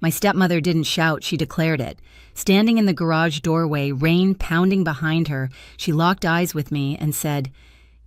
My stepmother didn't shout, she declared it. Standing in the garage doorway, rain pounding behind her, she locked eyes with me and said,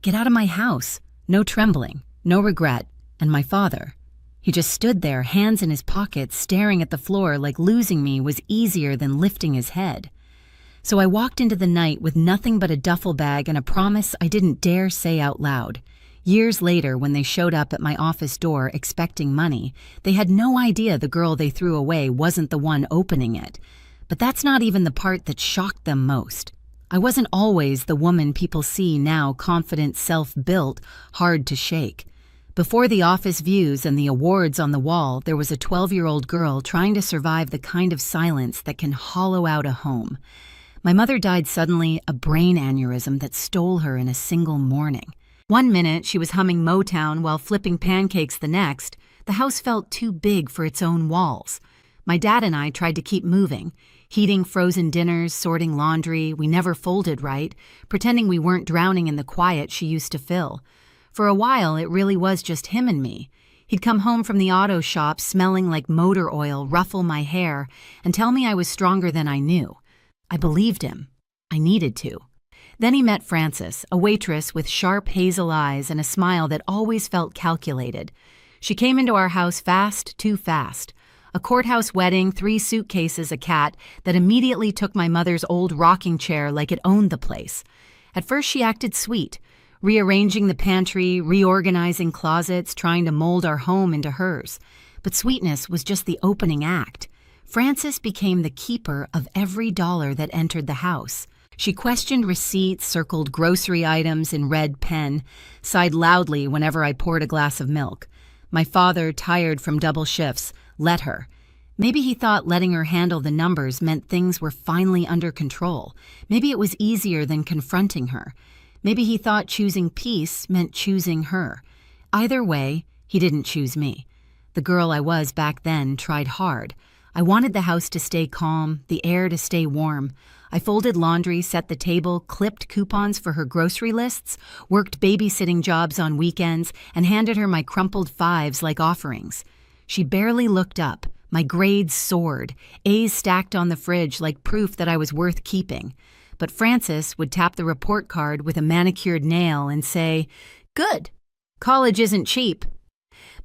"Get out of my house." No trembling, no regret, and my father. He just stood there, hands in his pockets, staring at the floor like losing me was easier than lifting his head. So I walked into the night with nothing but a duffel bag and a promise I didn't dare say out loud. Years later, when they showed up at my office door expecting money, they had no idea the girl they threw away wasn't the one opening it. But that's not even the part that shocked them most. I wasn't always the woman people see now, confident, self-built, hard to shake. Before the office views and the awards on the wall, there was a 12-year-old girl trying to survive the kind of silence that can hollow out a home. My mother died suddenly, a brain aneurysm that stole her in a single morning. One minute she was humming Motown while flipping pancakes the next. The house felt too big for its own walls. My dad and I tried to keep moving, heating frozen dinners, sorting laundry. We never folded right, pretending we weren't drowning in the quiet she used to fill. For a while, it really was just him and me. He'd come home from the auto shop smelling like motor oil, ruffle my hair, and tell me I was stronger than I knew. I believed him. I needed to. Then he met Frances, a waitress with sharp hazel eyes and a smile that always felt calculated. She came into our house fast, too fast. A courthouse wedding, 3 suitcases, a cat that immediately took my mother's old rocking chair like it owned the place. At first she acted sweet, rearranging the pantry, reorganizing closets, trying to mold our home into hers. But sweetness was just the opening act. Frances became the keeper of every dollar that entered the house. She questioned receipts, circled grocery items in red pen, sighed loudly whenever I poured a glass of milk. My father, tired from double shifts, let her. Maybe he thought letting her handle the numbers meant things were finally under control. Maybe it was easier than confronting her. Maybe he thought choosing peace meant choosing her. Either way, he didn't choose me. The girl I was back then tried hard. I wanted the house to stay calm, the air to stay warm. I folded laundry, set the table, clipped coupons for her grocery lists, worked babysitting jobs on weekends, and handed her my crumpled fives like offerings. She barely looked up. My grades soared, A's stacked on the fridge like proof that I was worth keeping. But Frances would tap the report card with a manicured nail and say, "Good. College isn't cheap."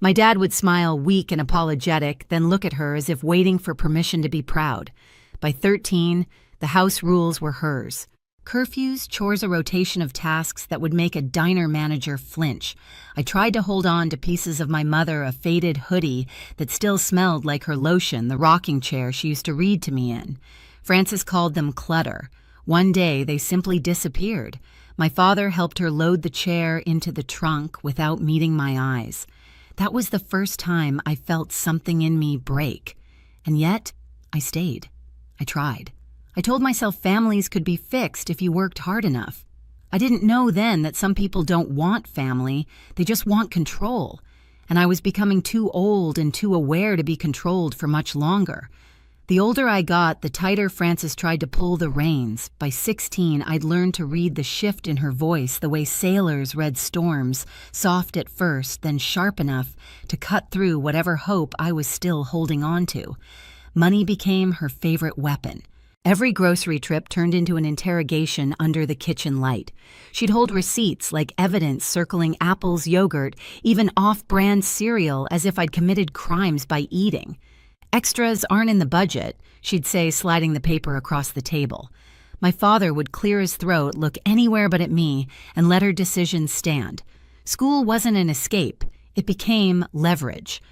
My dad would smile, weak and apologetic, then look at her as if waiting for permission to be proud. By 13, the house rules were hers. Curfews, chores, a rotation of tasks that would make a diner manager flinch. I tried to hold on to pieces of my mother, a faded hoodie that still smelled like her lotion, the rocking chair she used to read to me in. Frances called them clutter. One day, they simply disappeared. My father helped her load the chair into the trunk without meeting my eyes. That was the first time I felt something in me break. And yet, I stayed. I tried. I told myself families could be fixed if you worked hard enough. I didn't know then that some people don't want family, they just want control. And I was becoming too old and too aware to be controlled for much longer. The older I got, the tighter Frances tried to pull the reins. By 16, I'd learned to read the shift in her voice the way sailors read storms, soft at first, then sharp enough to cut through whatever hope I was still holding on to. Money became her favorite weapon. Every grocery trip turned into an interrogation under the kitchen light. She'd hold receipts like evidence circling Apple's yogurt, even off-brand cereal, as if I'd committed crimes by eating. "Extras aren't in the budget," she'd say, sliding the paper across the table. My father would clear his throat, look anywhere but at me, and let her decisions stand. School wasn't an escape. It became leverage.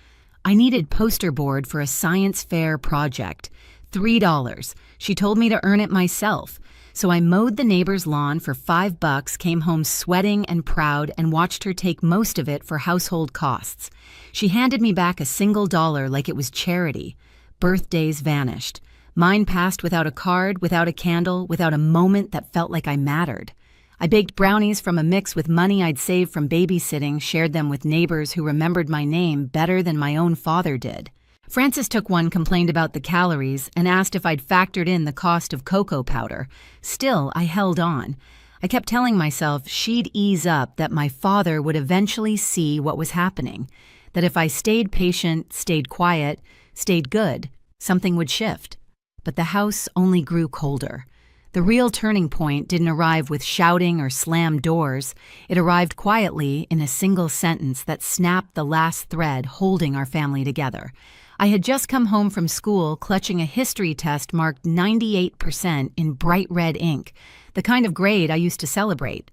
I needed poster board for a science fair project. $3. She told me to earn it myself. So I mowed the neighbor's lawn for $5, came home sweating and proud, and watched her take most of it for household costs. She handed me back a single dollar like it was charity. Birthdays vanished. Mine passed without a card, without a candle, without a moment that felt like I mattered. I baked brownies from a mix with money I'd saved from babysitting, shared them with neighbors who remembered my name better than my own father did. Frances took one, complained about the calories, and asked if I'd factored in the cost of cocoa powder. Still, I held on. I kept telling myself she'd ease up, that my father would eventually see what was happening, that if I stayed patient, stayed quiet, stayed good, something would shift. But the house only grew colder. The real turning point didn't arrive with shouting or slammed doors. It arrived quietly in a single sentence that snapped the last thread holding our family together. I had just come home from school clutching a history test marked 98% in bright red ink, the kind of grade I used to celebrate.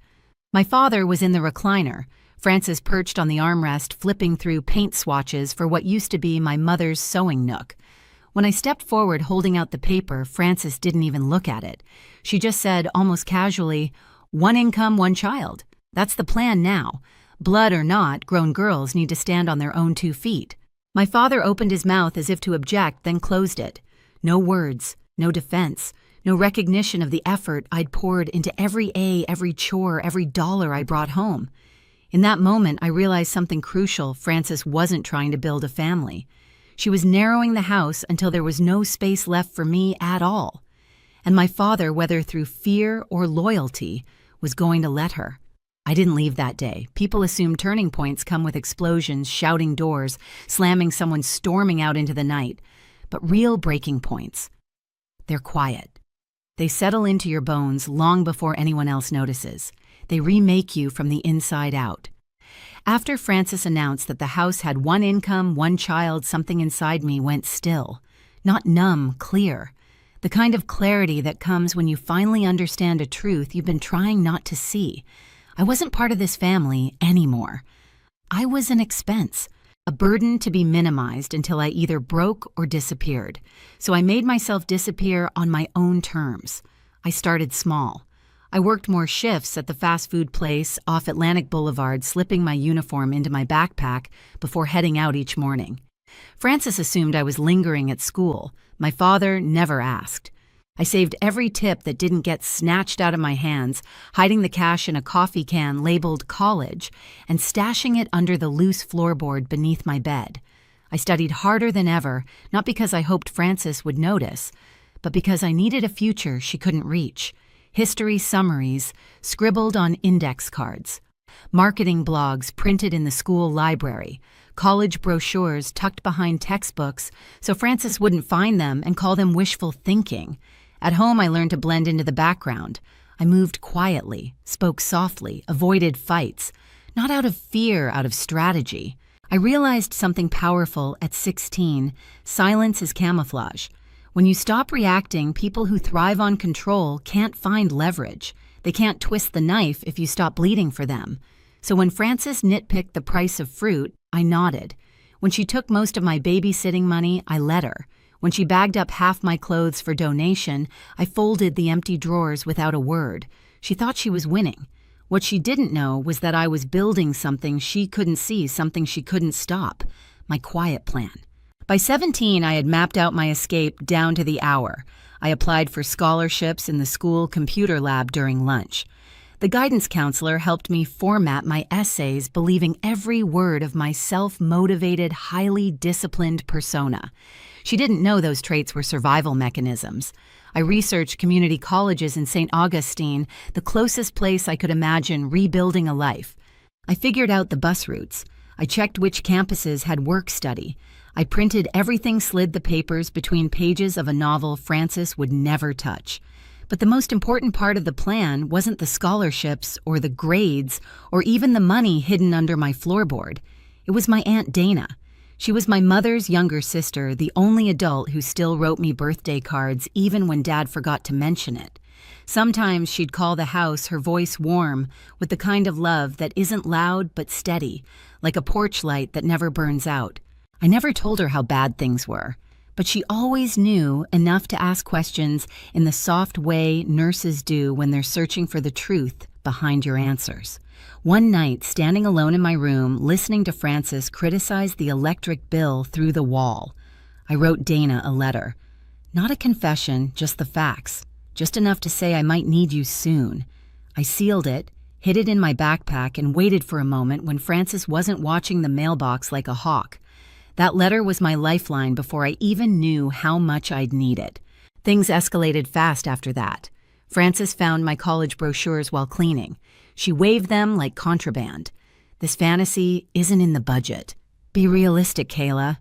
My father was in the recliner, Frances perched on the armrest flipping through paint swatches for what used to be my mother's sewing nook. When I stepped forward holding out the paper, Frances didn't even look at it. She just said, almost casually, "One income, one child. That's the plan now. Blood or not, grown girls need to stand on their own 2 feet." My father opened his mouth as if to object, then closed it. No words, no defense, no recognition of the effort I'd poured into every A, every chore, every dollar I brought home. In that moment, I realized something crucial. Frances wasn't trying to build a family. She was narrowing the house until there was no space left for me at all. And my father, whether through fear or loyalty, was going to let her. I didn't leave that day. People assume turning points come with explosions, shouting doors, slamming someone storming out into the night. But real breaking points, they're quiet. They settle into your bones long before anyone else notices. They remake you from the inside out. After Frances announced that the house had one income, one child, something inside me went still. Not numb, clear. The kind of clarity that comes when you finally understand a truth you've been trying not to see. I wasn't part of this family anymore. I was an expense, a burden to be minimized until I either broke or disappeared. So I made myself disappear on my own terms. I started small. I worked more shifts at the fast food place off Atlantic Boulevard, slipping my uniform into my backpack before heading out each morning. Frances assumed I was lingering at school. My father never asked. I saved every tip that didn't get snatched out of my hands, hiding the cash in a coffee can labeled college and stashing it under the loose floorboard beneath my bed. I studied harder than ever, not because I hoped Frances would notice, but because I needed a future she couldn't reach. History summaries scribbled on index cards, marketing blogs printed in the school library, college brochures tucked behind textbooks so Frances wouldn't find them and call them wishful thinking. At home, I learned to blend into the background. I moved quietly, spoke softly, avoided fights, not out of fear, out of strategy. I realized something powerful at 16. Silence is camouflage. When you stop reacting, people who thrive on control can't find leverage. They can't twist the knife if you stop bleeding for them. So when Frances nitpicked the price of fruit, I nodded. When she took most of my babysitting money, I let her. When she bagged up half my clothes for donation, I folded the empty drawers without a word. She thought she was winning. What she didn't know was that I was building something she couldn't see, something she couldn't stop. My quiet plan. By 17, I had mapped out my escape down to the hour. I applied for scholarships in the school computer lab during lunch. The guidance counselor helped me format my essays, believing every word of my self-motivated, highly disciplined persona. She didn't know those traits were survival mechanisms. I researched community colleges in St. Augustine, the closest place I could imagine rebuilding a life. I figured out the bus routes. I checked which campuses had work study. I printed everything, slid the papers between pages of a novel Frances would never touch. But the most important part of the plan wasn't the scholarships or the grades or even the money hidden under my floorboard. It was my Aunt Dana. She was my mother's younger sister, the only adult who still wrote me birthday cards even when Dad forgot to mention it. Sometimes she'd call the house, her voice warm, with the kind of love that isn't loud but steady, like a porch light that never burns out. I never told her how bad things were, but she always knew enough to ask questions in the soft way nurses do when they're searching for the truth behind your answers. One night, standing alone in my room, listening to Frances criticize the electric bill through the wall, I wrote Dana a letter. Not a confession, just the facts. Just enough to say I might need you soon. I sealed it, hid it in my backpack, and waited for a moment when Frances wasn't watching the mailbox like a hawk. That letter was my lifeline before I even knew how much I'd need it. Things escalated fast after that. Frances found my college brochures while cleaning. She waved them like contraband. This fantasy isn't in the budget. Be realistic, Kayla.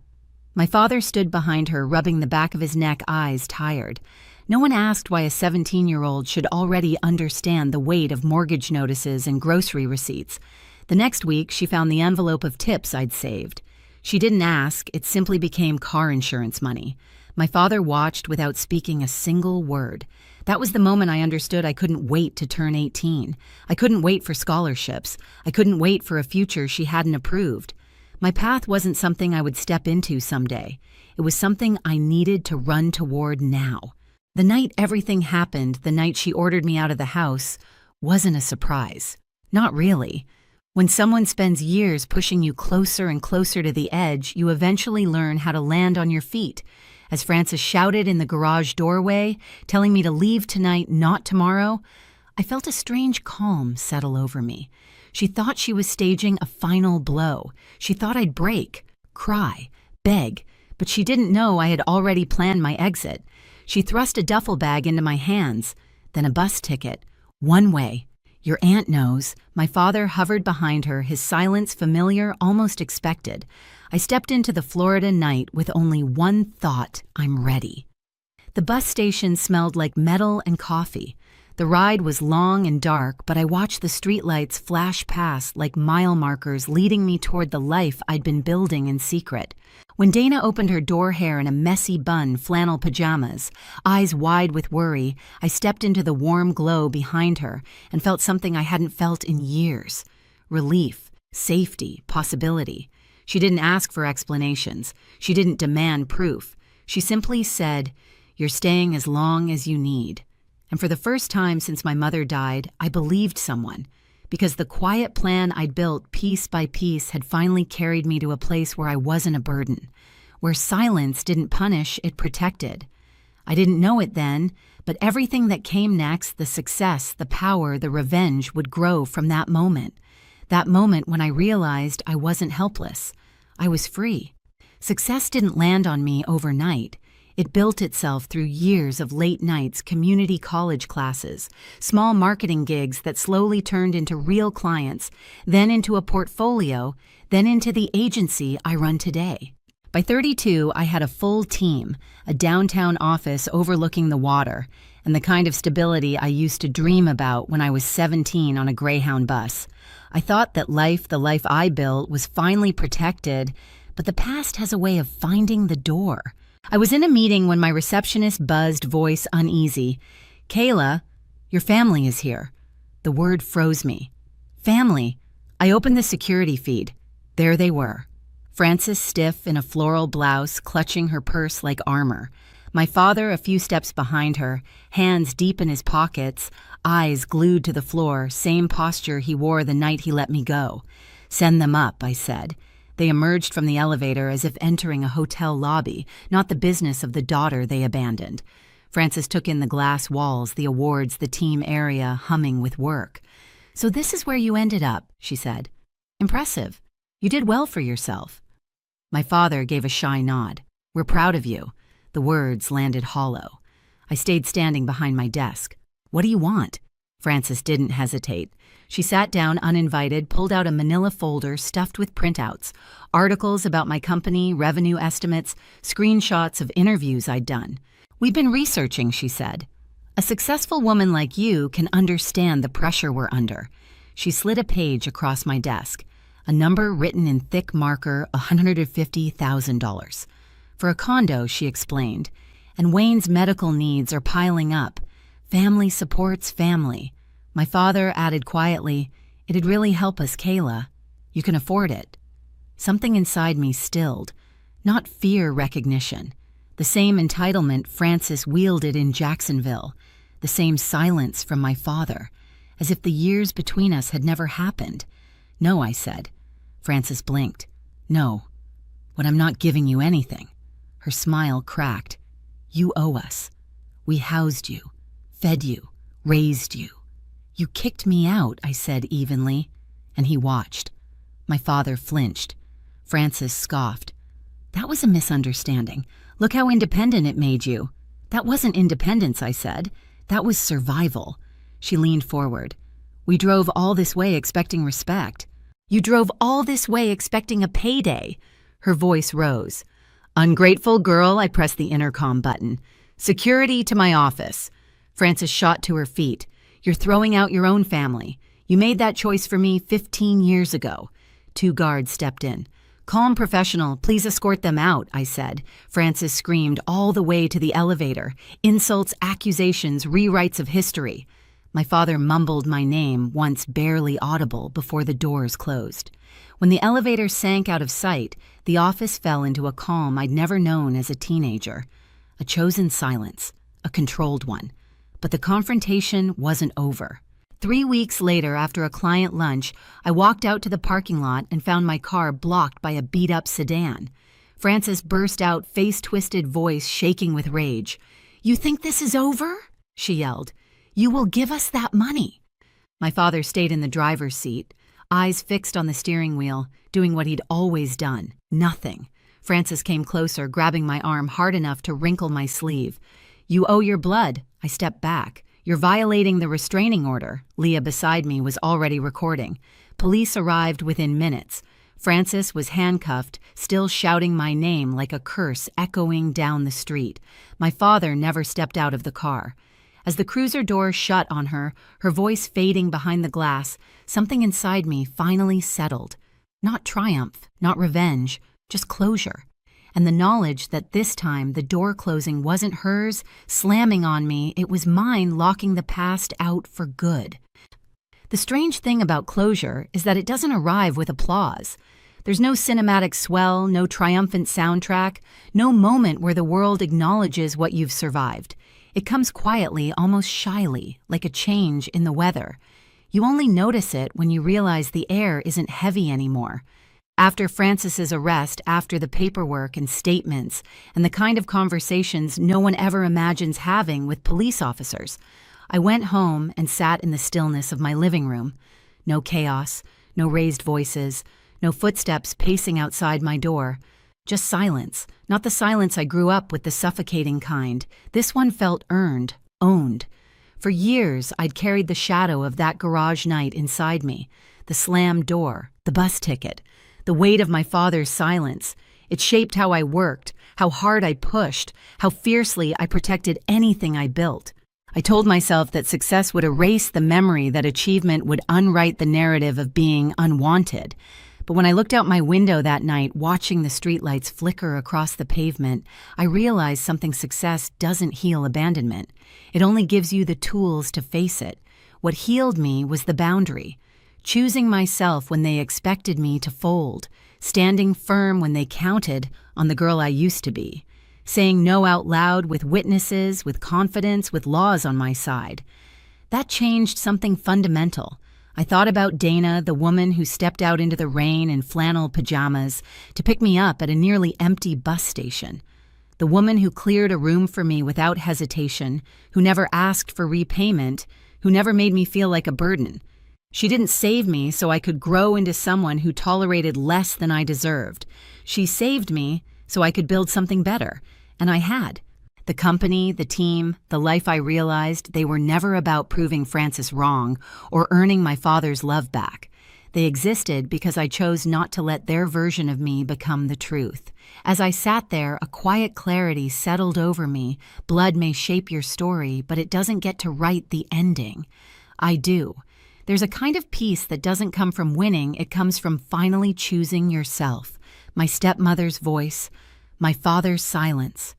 My father stood behind her, rubbing the back of his neck, eyes tired. No one asked why a 17-year-old should already understand the weight of mortgage notices and grocery receipts. The next week, she found the envelope of tips I'd saved. She didn't ask, it simply became car insurance money. My father watched without speaking a single word. That was the moment I understood I couldn't wait to turn 18. I couldn't wait for scholarships. I couldn't wait for a future she hadn't approved. My path wasn't something I would step into someday. It was something I needed to run toward now. The night everything happened, the night she ordered me out of the house, wasn't a surprise. Not really. When someone spends years pushing you closer and closer to the edge, you eventually learn how to land on your feet. As Frances shouted in the garage doorway, telling me to leave tonight, not tomorrow, I felt a strange calm settle over me. She thought she was staging a final blow. She thought I'd break, cry, beg, but she didn't know I had already planned my exit. She thrust a duffel bag into my hands, then a bus ticket. One way. Your aunt knows. My father hovered behind her, his silence familiar, almost expected. I stepped into the Florida night with only one thought: I'm ready. The bus station smelled like metal and coffee. The ride was long and dark, but I watched the streetlights flash past like mile markers leading me toward the life I'd been building in secret. When Dana opened her door hair in a messy bun, flannel pajamas, eyes wide with worry, I stepped into the warm glow behind her and felt something I hadn't felt in years. Relief, safety, possibility. She didn't ask for explanations. She didn't demand proof. She simply said, "You're staying as long as you need." And for the first time since my mother died, I believed someone, because the quiet plan I'd built piece by piece had finally carried me to a place where I wasn't a burden, where silence didn't punish, it protected. I didn't know it then, but everything that came next, the success, the power, the revenge, would grow from that moment when I realized I wasn't helpless. I was free. Success didn't land on me overnight. It built itself through years of late nights, community college classes, small marketing gigs that slowly turned into real clients, then into a portfolio, then into the agency I run today. By 32, I had a full team, a downtown office overlooking the water, and the kind of stability I used to dream about when I was 17 on a Greyhound bus. I thought that the life I built, was finally protected, but the past has a way of finding the door. I was in a meeting when my receptionist buzzed, voice uneasy. "Kayla, your family is here." The word froze me. Family. I opened the security feed. There they were. Frances stiff in a floral blouse, clutching her purse like armor. My father a few steps behind her, hands deep in his pockets, eyes glued to the floor, same posture he wore the night he let me go. "Send them up," I said. They emerged from the elevator as if entering a hotel lobby, not the business of the daughter they abandoned. Frances took in the glass walls, the awards, the team area, humming with work. "So this is where you ended up," she said. "Impressive. You did well for yourself." My father gave a shy nod. "We're proud of you." The words landed hollow. I stayed standing behind my desk. "What do you want?" Frances didn't hesitate. She sat down uninvited, pulled out a manila folder stuffed with printouts, articles about my company, revenue estimates, screenshots of interviews I'd done. "We've been researching," she said. "A successful woman like you can understand the pressure we're under." She slid a page across my desk, a number written in thick marker, $150,000. "For a condo," she explained, "and Wayne's medical needs are piling up. Family supports family." My father added quietly, "It'd really help us, Kayla. You can afford it." Something inside me stilled, not fear recognition. The same entitlement Frances wielded in Jacksonville, the same silence from my father, as if the years between us had never happened. "No," I said. Frances blinked. "No, but I'm not giving you anything." Her smile cracked. "You owe us. We housed you, fed you, raised you." "You kicked me out," I said evenly, and he watched. My father flinched. Frances scoffed. "That was a misunderstanding. Look how independent it made you." "That wasn't independence," I said. "That was survival." She leaned forward. "We drove all this way expecting respect." "You drove all this way expecting a payday." Her voice rose. Ungrateful girl, I pressed the intercom button. Security to my office. Frances shot to her feet. You're throwing out your own family. You made that choice for me 15 years ago. 2 guards stepped in. Calm professional, please escort them out, I said. Frances screamed all the way to the elevator. Insults, accusations, rewrites of history. My father mumbled my name, once barely audible, before the doors closed. When the elevator sank out of sight, the office fell into a calm I'd never known as a teenager. A chosen silence, a controlled one. But the confrontation wasn't over. 3 weeks later, after a client lunch, I walked out to the parking lot and found my car blocked by a beat-up sedan. Frances burst out, face-twisted voice shaking with rage. "You think this is over?" she yelled. "You will give us that money." My father stayed in the driver's seat, eyes fixed on the steering wheel, doing what he'd always done, nothing. Frances came closer, grabbing my arm hard enough to wrinkle my sleeve. "You owe your blood." I stepped back. "You're violating the restraining order." Leah beside me was already recording. Police arrived within minutes. Frances was handcuffed, still shouting my name like a curse echoing down the street. My father never stepped out of the car. As the cruiser door shut on her, her voice fading behind the glass, something inside me finally settled. Not triumph, not revenge, just closure. And the knowledge that this time the door closing wasn't hers, slamming on me, it was mine locking the past out for good. The strange thing about closure is that it doesn't arrive with applause. There's no cinematic swell, no triumphant soundtrack, no moment where the world acknowledges what you've survived. It comes quietly, almost shyly, like a change in the weather. You only notice it when you realize the air isn't heavy anymore. After Frances's arrest, after the paperwork and statements, and the kind of conversations no one ever imagines having with police officers, I went home and sat in the stillness of my living room. No chaos, no raised voices, no footsteps pacing outside my door. Just silence, not the silence I grew up with, the suffocating kind. This one felt earned, owned. For years, I'd carried the shadow of that garage night inside me. The slammed door, the bus ticket, the weight of my father's silence. It shaped how I worked, how hard I pushed, how fiercely I protected anything I built. I told myself that success would erase the memory, that achievement would unwrite the narrative of being unwanted. But when I looked out my window that night, watching the streetlights flicker across the pavement, I realized something: success doesn't heal abandonment. It only gives you the tools to face it. What healed me was the boundary. Choosing myself when they expected me to fold, standing firm when they counted on the girl I used to be, saying no out loud with witnesses, with confidence, with laws on my side. That changed something fundamental. I thought about Dana, the woman who stepped out into the rain in flannel pajamas to pick me up at a nearly empty bus station. The woman who cleared a room for me without hesitation, who never asked for repayment, who never made me feel like a burden. She didn't save me so I could grow into someone who tolerated less than I deserved. She saved me so I could build something better, and I had. The company, the team, the life I realized, they were never about proving Frances wrong or earning my father's love back. They existed because I chose not to let their version of me become the truth. As I sat there, a quiet clarity settled over me. Blood may shape your story, but it doesn't get to write the ending. I do. There's a kind of peace that doesn't come from winning, it comes from finally choosing yourself. My stepmother's voice, my father's silence.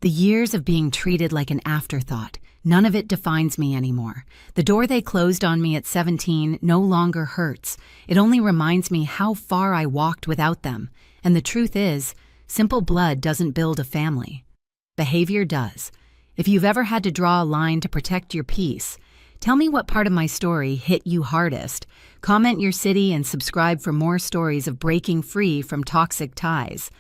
The years of being treated like an afterthought, none of it defines me anymore. The door they closed on me at 17 no longer hurts. It only reminds me how far I walked without them. And the truth is, simple blood doesn't build a family. Behavior does. If you've ever had to draw a line to protect your peace, tell me what part of my story hit you hardest. Comment your city and subscribe for more stories of breaking free from toxic ties.